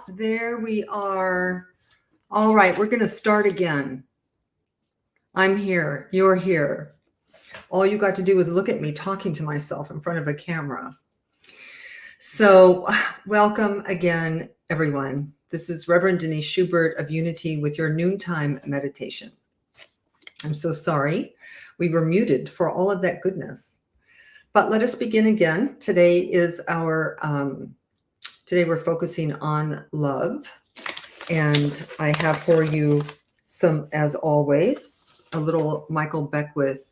There we are. All right, we're going to start again. I'm here. You're here. All you got to do is look at me talking to myself in front of a camera. So, welcome again, everyone. This is Reverend Denise Schubert of Unity with your noontime meditation. I'm so sorry we were muted for all of that goodness. But let us begin again. Today we're focusing on love. And I have for you as always, a little Michael Beckwith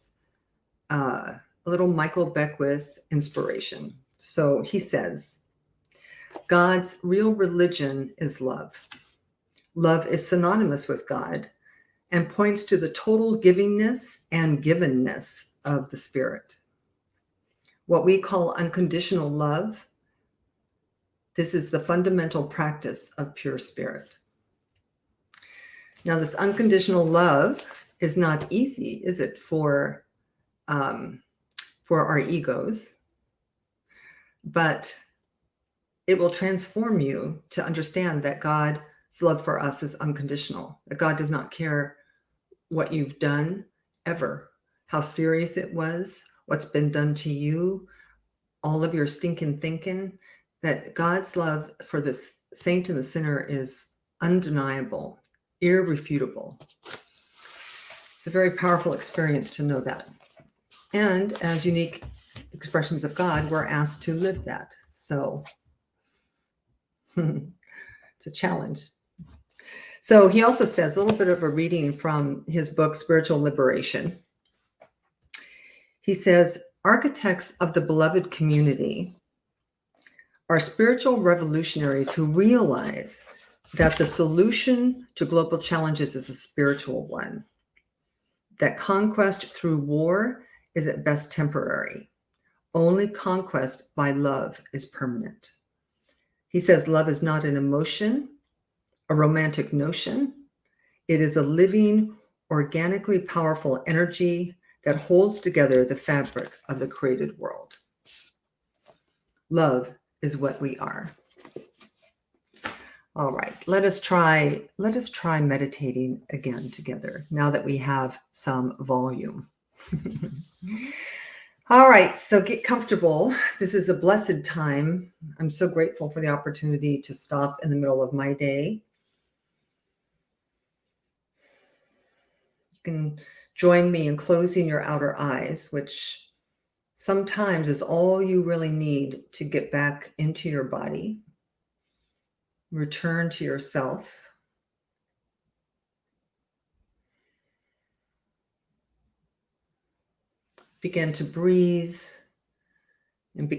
inspiration. So he says, God's real religion is love. Love is synonymous with God and points to the total givingness and givenness of the Spirit. What we call unconditional love, this is the fundamental practice of pure spirit. Now, this unconditional love is not easy, is it, for our egos? But it will transform you to understand that God's love for us is unconditional, that God does not care what you've done ever, how serious it was, what's been done to you, all of your stinking thinking, that God's love for the saint and the sinner is undeniable, irrefutable. It's a very powerful experience to know that. And as unique expressions of God, we're asked to live that. So it's a challenge. So he also says a little bit of a reading from his book, Spiritual Liberation. He says, architects of the beloved community are spiritual revolutionaries who realize that the solution to global challenges is a spiritual one, that conquest through war is at best temporary. Only conquest by love is permanent. He says love is not an emotion, a romantic notion. It is a living, organically powerful energy that holds together the fabric of the created world. Love is what we are. All right, let us try meditating again together now that we have some volume. All right, so get comfortable. This is a blessed time. I'm so grateful for the opportunity to stop in the middle of my day. You can join me in closing your outer eyes, which sometimes is all you really need to get back into your body. Return to yourself. Begin to breathe and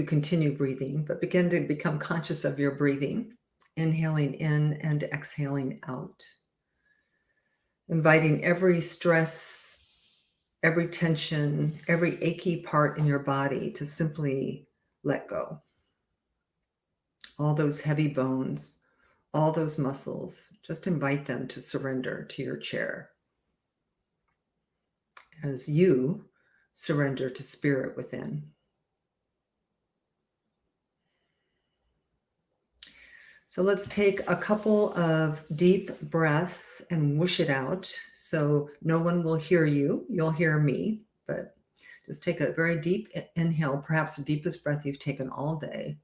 continue breathing, but begin to become conscious of your breathing, inhaling in and exhaling out, inviting every stress, every tension, every achy part in your body to simply let go. All those heavy bones, all those muscles, just invite them to surrender to your chair as you surrender to spirit within. So let's take a couple of deep breaths and whoosh it out. So no one will hear you. You'll hear me, but just take a very deep inhale, perhaps the deepest breath you've taken all day.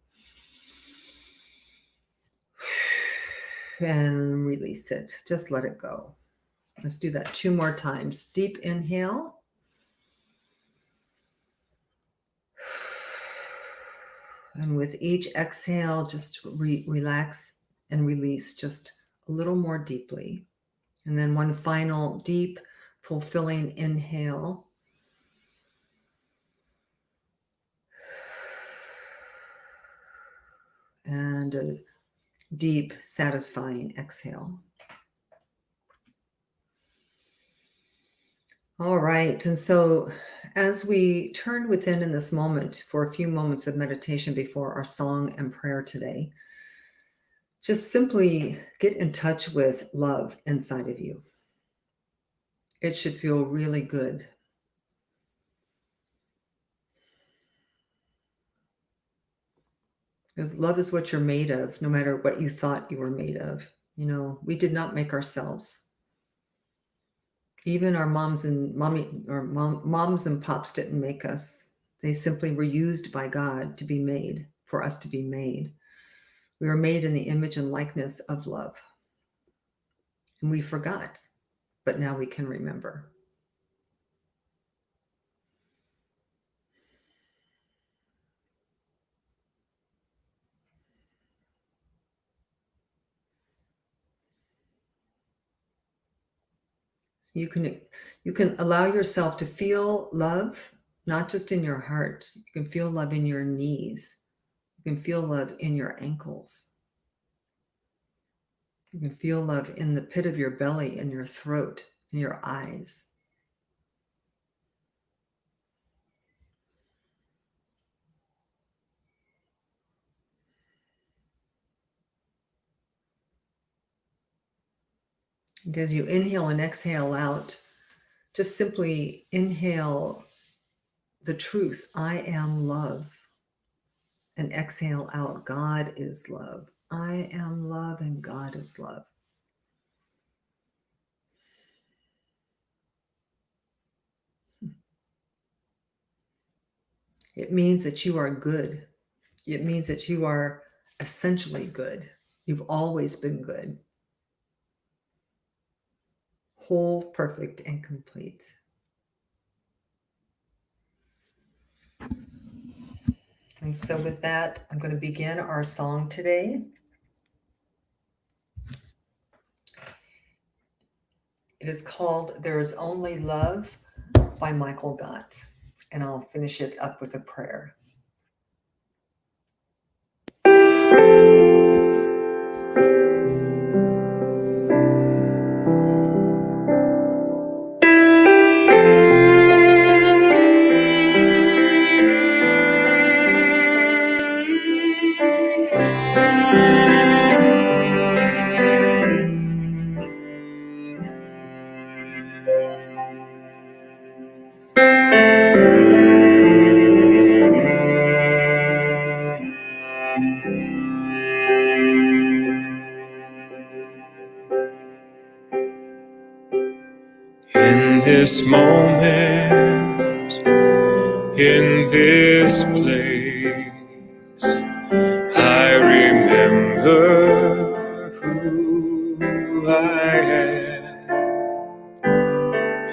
And release it. Just let it go. Let's do that 2 more times. Deep inhale. And with each exhale, just relax and release just a little more deeply. And then one final deep, fulfilling inhale. And a deep, satisfying exhale. All right. And so as we turn within in this moment for a few moments of meditation before our song and prayer today, just simply get in touch with love inside of you. It should feel really good. Because love is what you're made of, no matter what you thought you were made of. You know, we did not make ourselves. Even our moms and moms and pops didn't make us. They simply were used by God to be made, for us to be made. We were made in the image and likeness of love. And we forgot, but now we can remember. So you can allow yourself to feel love, not just in your heart. You can feel love in your knees. You can feel love in your ankles. You can feel love in the pit of your belly, in your throat, in your eyes. And as you inhale and exhale out, just simply inhale the truth, I am love. And exhale out, God is love. I am love and God is love. It means that you are good. It means that you are essentially good. You've always been good. Whole, perfect, and complete. And so with that, I'm going to begin our song today. It is called There Is Only Love by Michael Gott. And I'll finish it up with a prayer. In this moment, in this place, I remember who I am,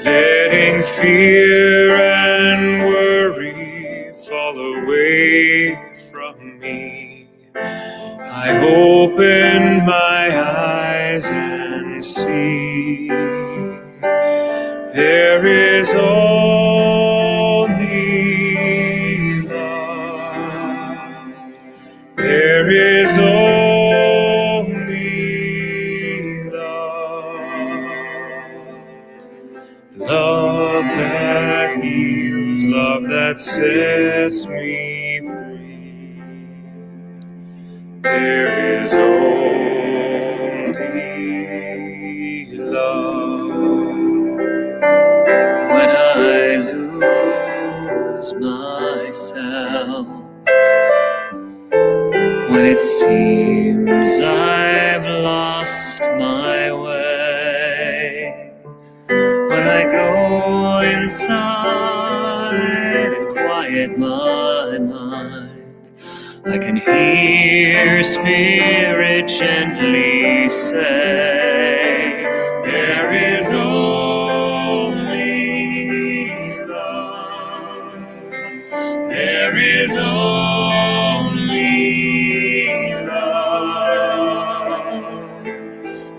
letting fear and worry fall away from me. I open my eyes and see there is only love. There is only love. Love that heals, love that sets me free. There is only love. When I lose myself, when it seems I've lost my way, when I go inside and quiet my mind, I can hear Spirit gently say, there is only love. There is only love.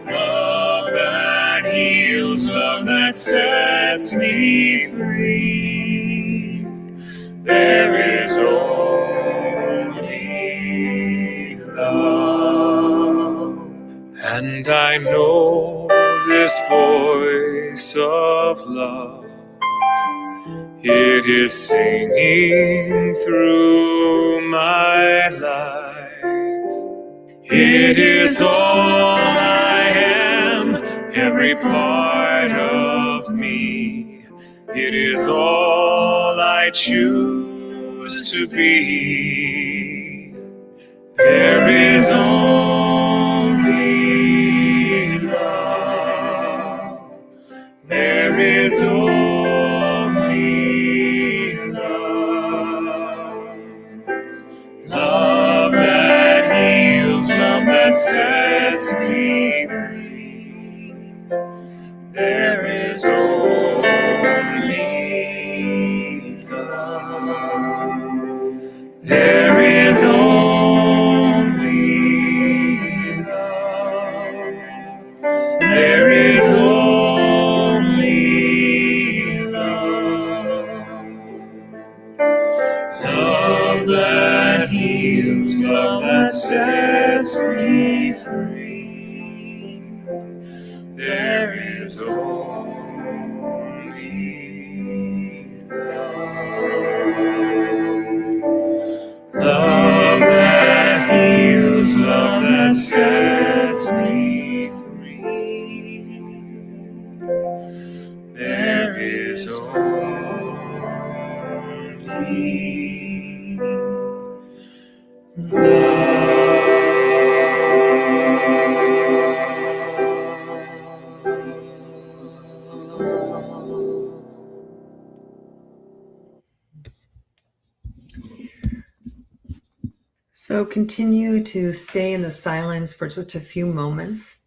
Love that heals, love that sets me free. There is only love. And I know this voice of love, it is singing through my life. It is all I am, every part of me. It is all I choose to be. is only love. There is only love. Love that heals, love that sets me free. There is only love. There is only love. There is only love. Love that heals, love that sets me free. There is only love. Love that heals, love that sets me free. There is only love. So continue to stay in the silence for just a few moments.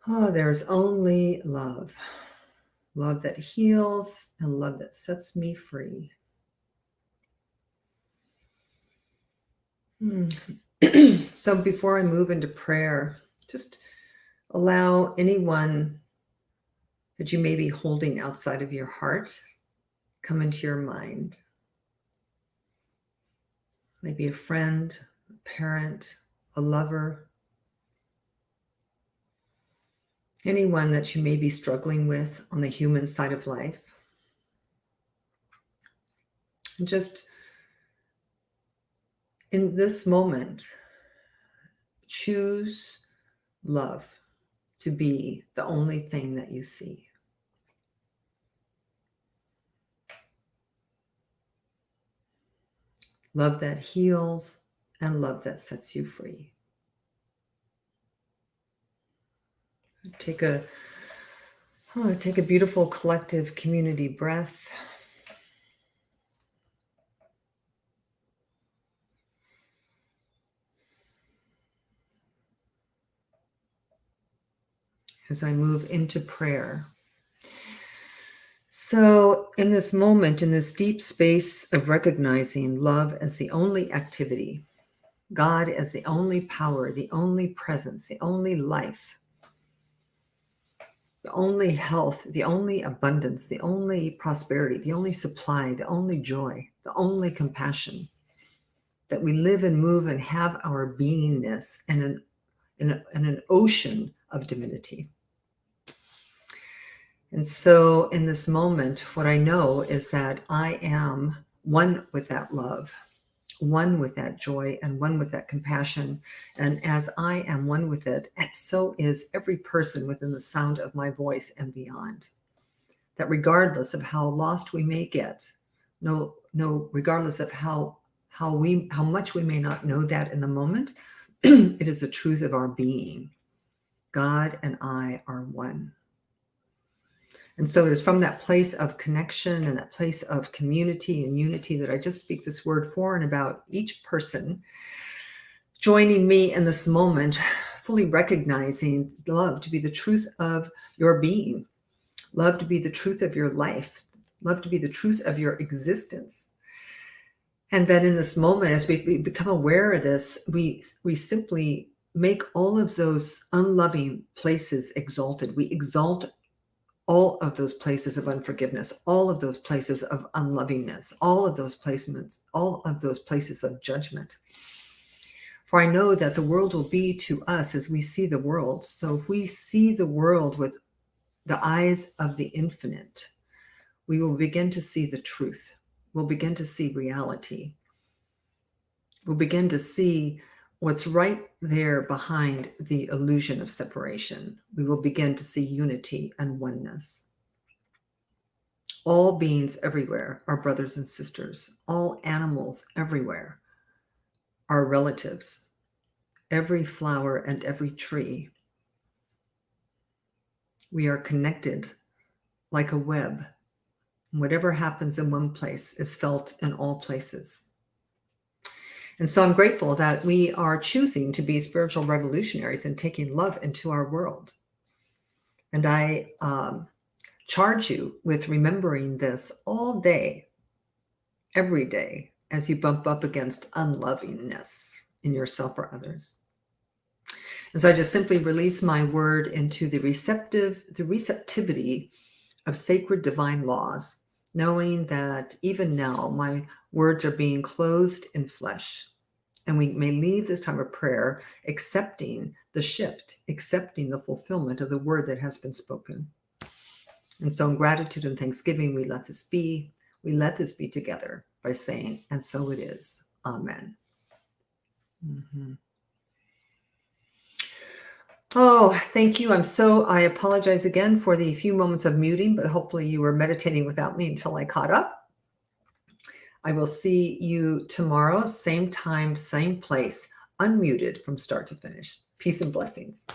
Oh, there's only love. Love that heals and love that sets me free. So before I move into prayer, just allow anyone that you may be holding outside of your heart come into your mind. Maybe a friend, a parent, a lover, anyone that you may be struggling with on the human side of life. And just in this moment, choose love to be the only thing that you see. Love that heals and love that sets you free. Take a beautiful collective community breath. As I move into prayer. So in this moment, in this deep space of recognizing love as the only activity, God as the only power, the only presence, the only life, the only health, the only abundance, the only prosperity, the only supply, the only joy, the only compassion, that we live and move and have our beingness in an ocean of divinity. And so in this moment, what I know is that I am one with that love, one with that joy, and one with that compassion. And as I am one with it, so is every person within the sound of my voice and beyond. That regardless of how lost we may get, regardless of how much we may not know that in the moment, it is the truth of our being. God and I are one. And so it is from that place of connection and that place of community and unity that I just speak this word for and about each person joining me in this moment, fully recognizing love to be the truth of your being, love to be the truth of your life, love to be the truth of your existence. And that in this moment, as we become aware of this, we simply make all of those unloving places exalted. We exalt all of those places of unforgiveness, all of those places of unlovingness, all of those places of judgment. For I know that the world will be to us as we see the world. So if we see the world with the eyes of the infinite, we will begin to see the truth. We'll begin to see reality. We'll begin to see what's right there behind the illusion of separation. We will begin to see unity and oneness. All beings everywhere are brothers and sisters. All animals everywhere our relatives, every flower and every tree. We are connected like a web. Whatever happens in one place is felt in all places. And so I'm grateful that we are choosing to be spiritual revolutionaries and taking love into our world. And I charge you with remembering this all day, every day, as you bump up against unlovingness in yourself or others. And so I just simply release my word into the receptivity of sacred divine laws, knowing that even now my words are being clothed in flesh. And we may leave this time of prayer accepting the shift, accepting the fulfillment of the word that has been spoken. And so in gratitude and thanksgiving, we let this be. We let this be together by saying, and so it is. Amen. Mm-hmm. Oh, thank you. I apologize again for the few moments of muting, but hopefully you were meditating without me until I caught up. I will see you tomorrow, same time, same place, unmuted from start to finish. Peace and blessings.